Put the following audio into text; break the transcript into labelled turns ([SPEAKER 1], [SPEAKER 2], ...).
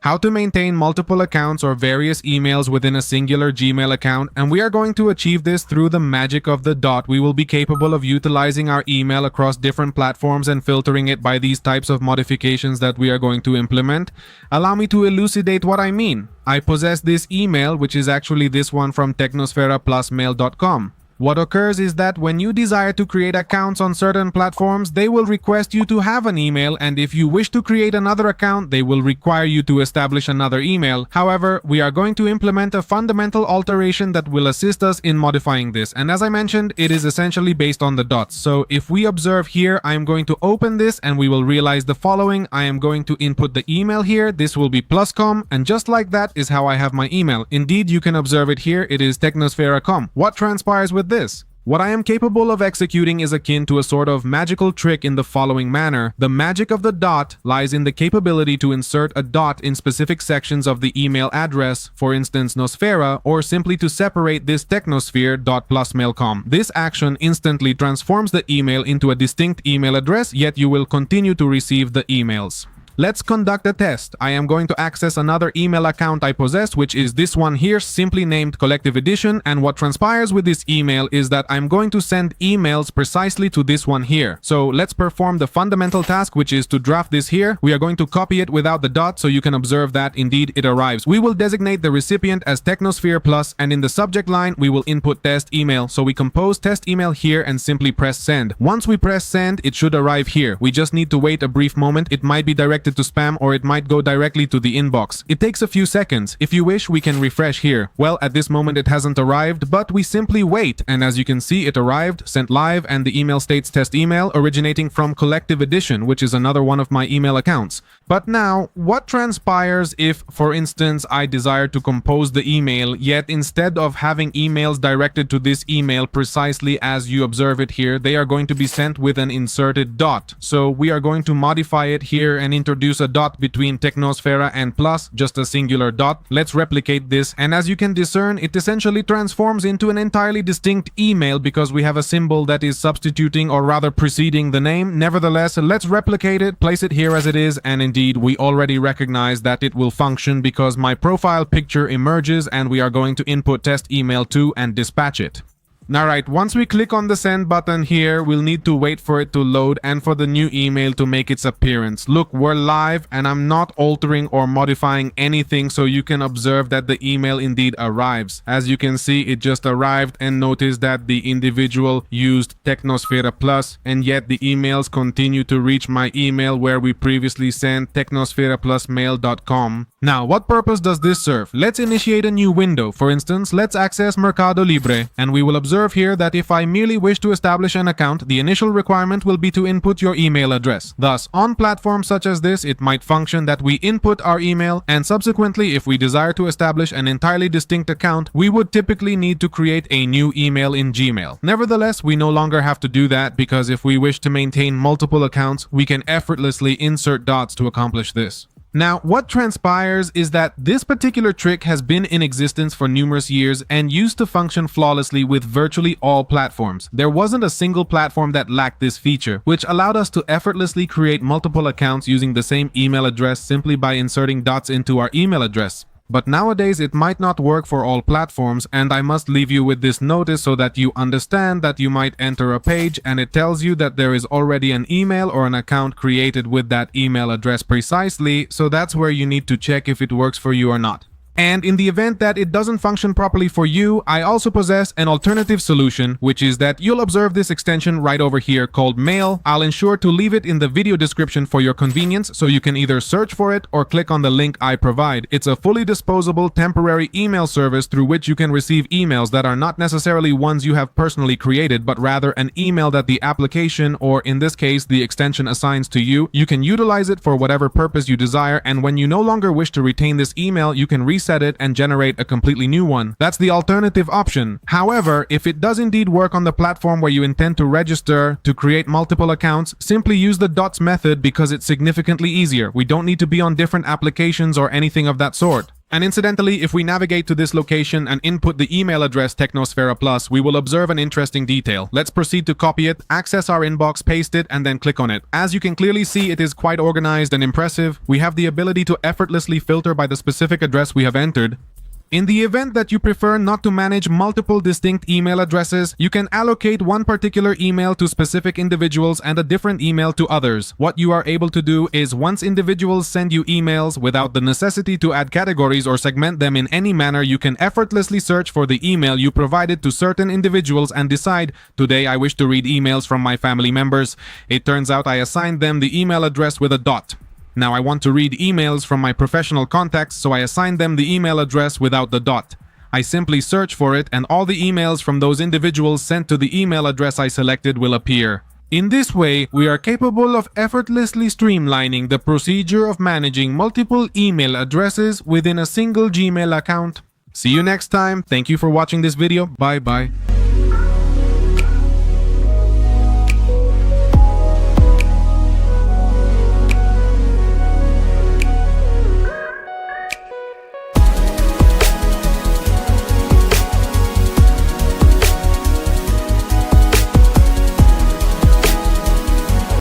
[SPEAKER 1] how to maintain multiple accounts or various emails within a singular Gmail account, and we are going to achieve this through the magic of the dot. We will be capable of utilizing our email across different platforms and filtering it by these types of modifications that we are going to implement. Allow me to elucidate what I mean. I possess this email, which is actually this one from technosferaplusmail.com. What occurs is that when you desire to create accounts on certain platforms, they will request you to have an email, and if you wish to create another account, they will require you to establish another email. However, we are going to implement a fundamental alteration that will assist us in modifying this, and as I mentioned, it is essentially based on the dots. So if we observe here, I am going to open this and we will realize the following. I am going to input the email here. This will be pluscom, and just like that is how I have my email. Indeed, you can observe it here. It is technosfera.com. What transpires with this? What I am capable of executing is akin to a sort of magical trick in the following manner. The magic of the dot lies in the capability to insert a dot in specific sections of the email address, for instance Nosfera, or simply to separate this technosphere.plusmail.com. This action instantly transforms the email into a distinct email address, yet you will continue to receive the emails. Let's conduct a test. I am going to access another email account I possess, which is this one here, simply named Collective Edition, and what transpires with this email is that I'm going to send emails precisely to this one here. So let's perform the fundamental task, which is to draft this here. We are going to copy it without the dot so you can observe that indeed it arrives. We will designate the recipient as Technosphere Plus, and in the subject line we will input test email. So we compose test email here and simply press send. Once we press send, it should arrive here. We just need to wait a brief moment. It might be directed to spam or it might go directly to the inbox. It takes a few seconds. If you wish, we can refresh here. Well, at this moment it hasn't arrived, but we simply wait, and as you can see, it arrived, sent live, and the email states test email originating from Collective Edition, which is another one of my email accounts. But now, what transpires if, for instance, I desire to compose the email, yet instead of having emails directed to this email precisely as you observe it here, they are going to be sent with an inserted dot. So we are going to modify it here and introduce a dot between Technosfera and plus, just a singular dot. Let's replicate this, and as you can discern, it essentially transforms into an entirely distinct email because we have a symbol that is substituting or rather preceding the name. Nevertheless, let's replicate it, place it here as it is, and indeed we already recognize that it will function because my profile picture emerges and we are going to input test email 2 and dispatch it. Alright, once we click on the send button here, we'll need to wait for it to load and for the new email to make its appearance. Look, we're live and I'm not altering or modifying anything, so you can observe that the email indeed arrives. As you can see, it just arrived, and notice that the individual used Technosfera Plus, and yet the emails continue to reach my email where we previously sent technosferaplusmail.com. Now, what purpose does this serve? Let's initiate a new window. For instance, let's access Mercado Libre, and we will observe here that if I merely wish to establish an account, the initial requirement will be to input your email address. Thus, on platforms such as this, it might function that we input our email, and subsequently, if we desire to establish an entirely distinct account, we would typically need to create a new email in Gmail. Nevertheless, we no longer have to do that because if we wish to maintain multiple accounts, we can effortlessly insert dots to accomplish this. Now, what transpires is that this particular trick has been in existence for numerous years and used to function flawlessly with virtually all platforms. There wasn't a single platform that lacked this feature, which allowed us to effortlessly create multiple accounts using the same email address simply by inserting dots into our email address. But nowadays it might not work for all platforms, and I must leave you with this notice so that you understand that you might enter a page and it tells you that there is already an email or an account created with that email address precisely, so that's where you need to check if it works for you or not. And in the event that it doesn't function properly for you, I also possess an alternative solution, which is that you'll observe this extension right over here called Mail. I'll ensure to leave it in the video description for your convenience, so you can either search for it or click on the link I provide. It's a fully disposable temporary email service through which you can receive emails that are not necessarily ones you have personally created, but rather an email that the application, or in this case the extension, assigns to you. You can utilize it for whatever purpose you desire, and when you no longer wish to retain this email, you can reset it and generate a completely new one. That's the alternative option. However, if it does indeed work on the platform where you intend to register to create multiple accounts, simply use the dots method because it's significantly easier. We don't need to be on different applications or anything of that sort. And incidentally, if we navigate to this location and input the email address Technosfera Plus, we will observe an interesting detail. Let's proceed to copy it, access our inbox, paste it, and then click on it. As you can clearly see, it is quite organized and impressive. We have the ability to effortlessly filter by the specific address we have entered. In the event that you prefer not to manage multiple distinct email addresses, you can allocate one particular email to specific individuals and a different email to others. What you are able to do is, once individuals send you emails without the necessity to add categories or segment them in any manner, you can effortlessly search for the email you provided to certain individuals and decide, today I wish to read emails from my family members. It turns out I assigned them the email address with a dot. Now I want to read emails from my professional contacts, so I assign them the email address without the dot. I simply search for it, and all the emails from those individuals sent to the email address I selected will appear. In this way, we are capable of effortlessly streamlining the procedure of managing multiple email addresses within a single Gmail account. See you next time. Thank you for watching this video. Bye bye.